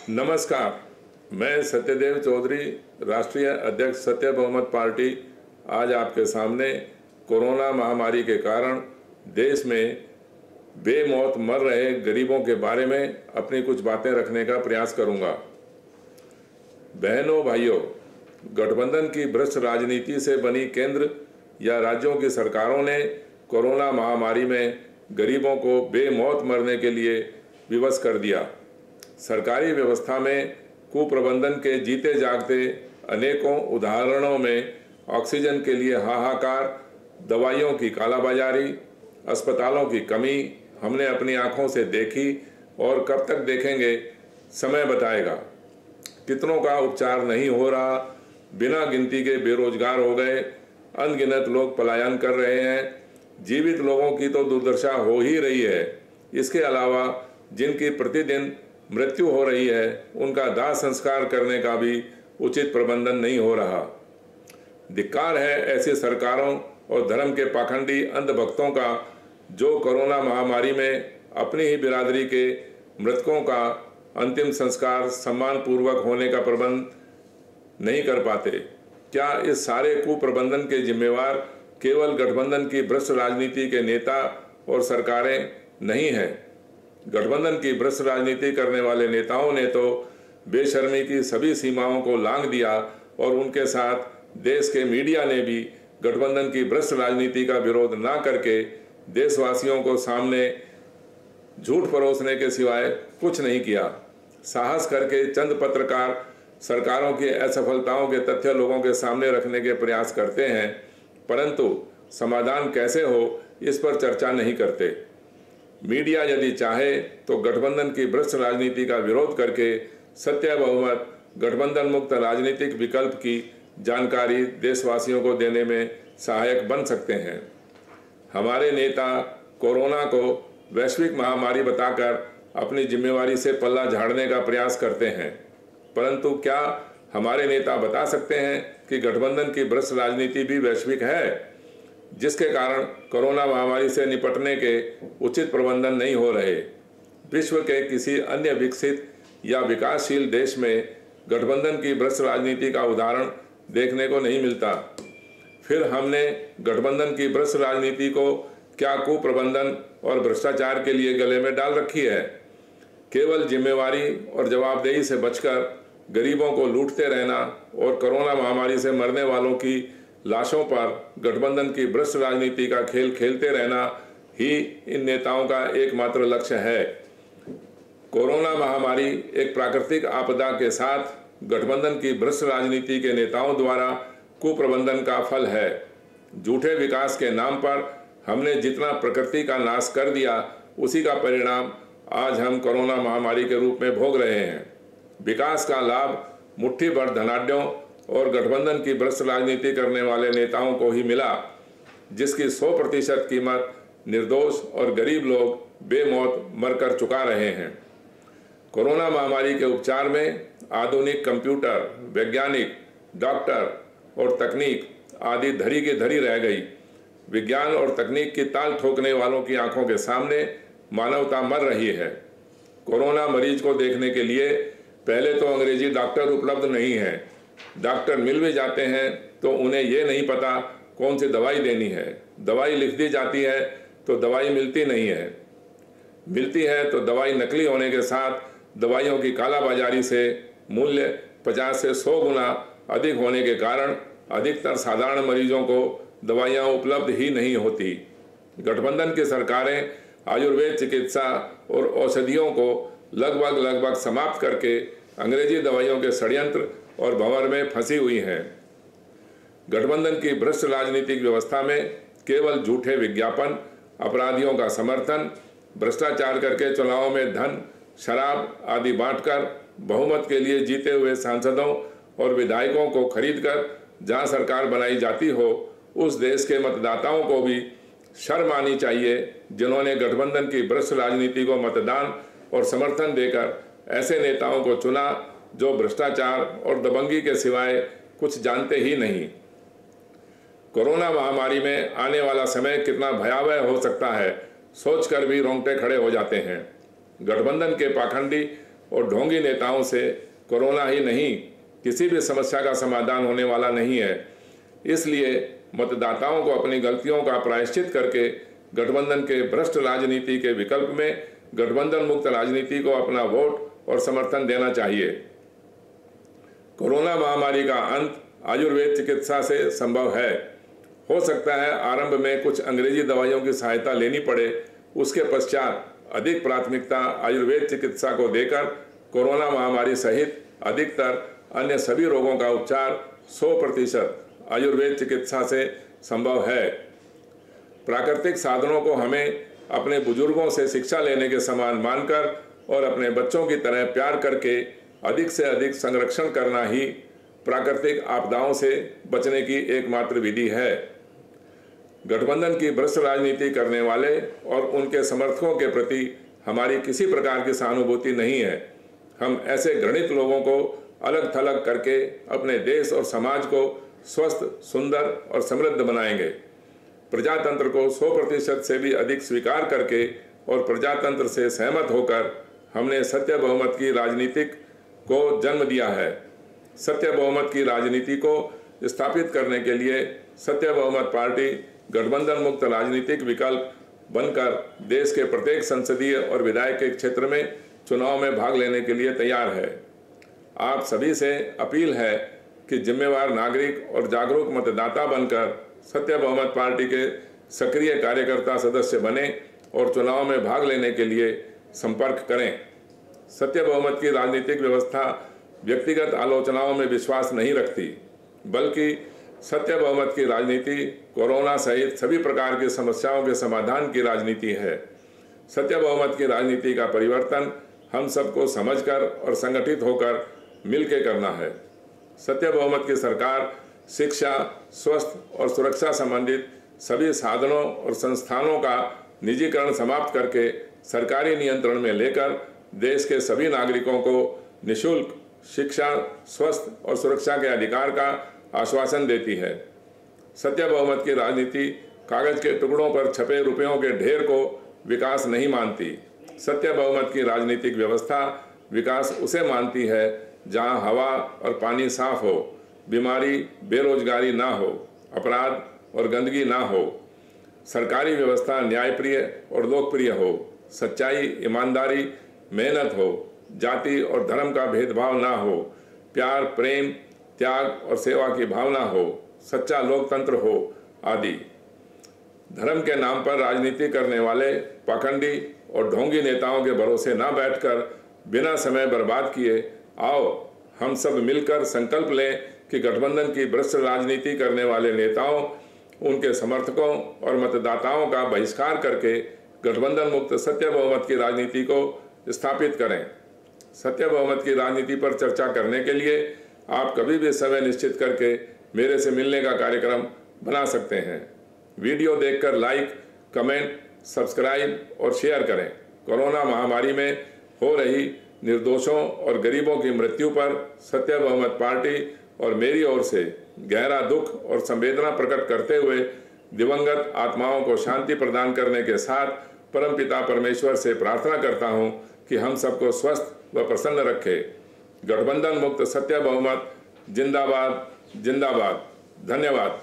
नमस्कार, मैं सत्यदेव चौधरी, राष्ट्रीय अध्यक्ष सत्य बहुमत पार्टी आज आपके सामने कोरोना महामारी के कारण देश में बेमौत मर रहे गरीबों के बारे में अपनी कुछ बातें रखने का प्रयास करूंगा। बहनों भाइयों, गठबंधन की भ्रष्ट राजनीति से बनी केंद्र या राज्यों की सरकारों ने कोरोना महामारी में गरीबों को बेमौत मरने के लिए विवश कर दिया। सरकारी व्यवस्था में कुप्रबंधन के जीते जागते अनेकों उदाहरणों में ऑक्सीजन के लिए हाहाकार, दवाइयों की कालाबाजारी, अस्पतालों की कमी हमने अपनी आंखों से देखी और कब तक देखेंगे समय बताएगा। कितनों का उपचार नहीं हो रहा, बिना गिनती के बेरोजगार हो गए, अनगिनत लोग पलायन कर रहे हैं, जीवित लोगों की तो दुर्दशा हो ही रही है। इसके अलावा जिनकी प्रतिदिन मृत्यु हो रही है उनका दाह संस्कार करने का भी उचित प्रबंधन नहीं हो रहा। धिक्कार है ऐसी सरकारों और धर्म के पाखंडी अंधभक्तों का जो कोरोना महामारी में अपनी ही बिरादरी के मृतकों का अंतिम संस्कार सम्मान पूर्वक होने का प्रबंध नहीं कर पाते। क्या इस सारे कुप्रबंधन के जिम्मेवार केवल गठबंधन की भ्रष्ट राजनीति के नेता और सरकारें नहीं हैं? गठबंधन की भ्रष्ट राजनीति करने वाले नेताओं ने तो बेशर्मी की सभी सीमाओं को लांघ दिया और उनके साथ देश के मीडिया ने भी गठबंधन की भ्रष्ट राजनीति का विरोध ना करके देशवासियों को सामने झूठ परोसने के सिवाय कुछ नहीं किया। साहस करके चंद पत्रकार सरकारों की असफलताओं के तथ्य लोगों के सामने रखने के प्रयास करते हैं, परंतु समाधान कैसे हो इस पर चर्चा नहीं करते। मीडिया यदि चाहे तो गठबंधन की भ्रष्ट राजनीति का विरोध करके सत्य बहुमत गठबंधन मुक्त राजनीतिक विकल्प की जानकारी देशवासियों को देने में सहायक बन सकते हैं। हमारे नेता कोरोना को वैश्विक महामारी बताकर अपनी जिम्मेवारी से पल्ला झाड़ने का प्रयास करते हैं, परंतु क्या हमारे नेता बता सकते हैं कि गठबंधन की भ्रष्ट राजनीति भी वैश्विक है, जिसके कारण कोरोना महामारी से निपटने के उचित प्रबंधन नहीं हो रहे? विश्व के किसी अन्य विकसित या विकासशील देश में गठबंधन की भ्रष्ट राजनीति का उदाहरण देखने को नहीं मिलता। फिर हमने गठबंधन की भ्रष्ट राजनीति को क्या कुप्रबंधन और भ्रष्टाचार के लिए गले में डाल रखी है? केवल जिम्मेवारी और जवाबदेही से बचकर गरीबों को लूटते रहना और कोरोना महामारी से मरने वालों की लाशों पर गठबंधन की भ्रष्ट राजनीति का खेल खेलते रहना ही इन नेताओं का एकमात्र लक्ष्य है। कोरोना महामारी एक प्राकृतिक आपदा के साथ गठबंधन की भ्रष्ट राजनीति के नेताओं द्वारा कुप्रबंधन का फल है। झूठे विकास के नाम पर हमने जितना प्रकृति का नाश कर दिया, उसी का परिणाम आज हम कोरोना महामारी के रूप में भोग रहे हैं। विकास का लाभ मुट्ठी भर धनाढ्यों और गठबंधन की भ्रष्ट राजनीति करने वाले नेताओं को ही मिला, जिसकी 100% कीमत निर्दोष और गरीब लोग बेमौत मरकर चुका रहे हैं। कोरोना महामारी के उपचार में आधुनिक कंप्यूटर, वैज्ञानिक, डॉक्टर और तकनीक आदि धरी की धरी रह गई। विज्ञान और तकनीक की ताल ठोकने वालों की आंखों के सामने मानवता मर रही है। कोरोना मरीज को देखने के लिए पहले तो अंग्रेजी डॉक्टर उपलब्ध नहीं है। डॉक्टर मिल भी जाते हैं तो उन्हें ये नहीं पता कौन सी दवाई देनी है। दवाई लिख दी जाती है तो दवाई मिलती नहीं है। मिलती है तो दवाई नकली होने के साथ दवाइयों की कालाबाजारी से मूल्य 50 से 100 गुना अधिक होने के कारण अधिकतर साधारण मरीजों को दवाइयाँ उपलब्ध ही नहीं होती। गठबंधन की सरकारें आयुर्वेद चिकित्सा और औषधियों को लगभग समाप्त करके अंग्रेजी दवाइयों के षड्यंत्र और भंवर में फंसी हुई हैं। गठबंधन की भ्रष्ट राजनीतिक व्यवस्था में केवल झूठे विज्ञापन, अपराधियों का समर्थन, भ्रष्टाचार करके चुनावों में धन, शराब आदि बांटकर बहुमत के लिए जीते हुए सांसदों और विधायकों को खरीदकर जहां सरकार बनाई जाती हो, उस देश के मतदाताओं को भी शर्म आनी चाहिए जिन्होंने गठबंधन की भ्रष्ट राजनीति को मतदान और समर्थन देकर ऐसे नेताओं को चुना जो भ्रष्टाचार और दबंगी के सिवाय कुछ जानते ही नहीं। कोरोना महामारी में आने वाला समय कितना भयावह हो सकता है, सोचकर भी रोंगटे खड़े हो जाते हैं। गठबंधन के पाखंडी और ढोंगी नेताओं से कोरोना ही नहीं, किसी भी समस्या का समाधान होने वाला नहीं है। इसलिए मतदाताओं को अपनी गलतियों का प्रायश्चित करके गठबंधन के भ्रष्ट राजनीति के विकल्प में गठबंधन मुक्त राजनीति को अपना वोट और समर्थन देना चाहिए। कोरोना महामारी का अंत आयुर्वेद चिकित्सा से संभव है। हो सकता है आरंभ में कुछ अंग्रेजी दवाइयों की सहायता लेनी पड़े, उसके पश्चात अधिक प्राथमिकता आयुर्वेद चिकित्सा को देकर कोरोना महामारी सहित अधिकतर अन्य सभी रोगों का उपचार 100% आयुर्वेद चिकित्सा से संभव है। प्राकृतिक साधनों को हमें अपने बुजुर्गों से शिक्षा लेने के समान मानकर और अपने बच्चों की तरह प्यार करके अधिक से अधिक संरक्षण करना ही प्राकृतिक आपदाओं से बचने की एकमात्र विधि है। गठबंधन की भ्रष्ट राजनीति करने वाले और उनके समर्थकों के प्रति हमारी किसी प्रकार की सहानुभूति नहीं है। हम ऐसे घृणित लोगों को अलग थलग करके अपने देश और समाज को स्वस्थ, सुंदर और समृद्ध बनाएंगे। प्रजातंत्र को 100% से भी अधिक स्वीकार करके और प्रजातंत्र से सहमत होकर हमने सत्य बहुमत की राजनीति को जन्म दिया है। सत्य बहुमत की राजनीति को स्थापित करने के लिए सत्य बहुमत पार्टी गठबंधन मुक्त राजनीतिक विकल्प बनकर देश के प्रत्येक संसदीय और विधायक क्षेत्र में चुनाव में भाग लेने के लिए तैयार है। आप सभी से अपील है कि जिम्मेवार नागरिक और जागरूक मतदाता बनकर सत्य बहुमत पार्टी के सक्रिय कार्यकर्ता सदस्य बने और चुनाव में भाग लेने के लिए संपर्क करें। सत्य बहुमत की राजनीतिक व्यवस्था व्यक्तिगत आलोचनाओं में विश्वास नहीं रखती, बल्कि सत्य बहुमत की राजनीति कोरोना सहित सभी प्रकार की समस्याओं के समाधान की राजनीति है। सत्य बहुमत की राजनीति का परिवर्तन हम सबको समझकर और संगठित होकर मिलकर करना है। सत्य बहुमत की सरकार शिक्षा, स्वास्थ्य और सुरक्षा संबंधित सभी साधनों और संस्थानों का निजीकरण समाप्त करके सरकारी नियंत्रण में लेकर देश के सभी नागरिकों को निःशुल्क शिक्षा, स्वास्थ्य और सुरक्षा के अधिकार का आश्वासन देती है। सत्य बहुमत की राजनीति कागज के टुकड़ों पर छपे रुपयों के ढेर को विकास नहीं मानती। सत्य बहुमत की राजनीतिक व्यवस्था विकास उसे मानती है जहां हवा और पानी साफ हो, बीमारी, बेरोजगारी ना हो, अपराध और गंदगी ना हो, सरकारी व्यवस्था न्यायप्रिय और लोकप्रिय हो, सच्चाई, ईमानदारी, मेहनत हो, जाति और धर्म का भेदभाव ना हो, प्यार, प्रेम, त्याग और सेवा की भावना हो, सच्चा लोकतंत्र हो आदि। धर्म के नाम पर राजनीति करने वाले पाखंडी और ढोंगी नेताओं के भरोसे ना बैठकर बिना समय बर्बाद किए आओ हम सब मिलकर संकल्प लें कि गठबंधन की भ्रष्ट राजनीति करने वाले नेताओं, उनके समर्थकों और मतदाताओं का बहिष्कार करके गठबंधन मुक्त सत्य बहुमत की राजनीति को स्थापित करें। सत्य बहुमत की राजनीति पर चर्चा करने के लिए आप कभी भी समय निश्चित करके मेरे से मिलने का कार्यक्रम बना सकते हैं। वीडियो देखकर लाइक, कमेंट, सब्सक्राइब और शेयर करें। कोरोना महामारी में हो रही निर्दोषों और गरीबों की मृत्यु पर सत्य बहुमत पार्टी और मेरी ओर से गहरा दुख और संवेदना प्रकट करते हुए दिवंगत आत्माओं को शांति प्रदान करने के साथ परमपिता परमेश्वर से प्रार्थना करता हूं कि हम सबको स्वस्थ व प्रसन्न रखे। गठबंधन मुक्त सत्य बहुमत जिंदाबाद जिंदाबाद। धन्यवाद।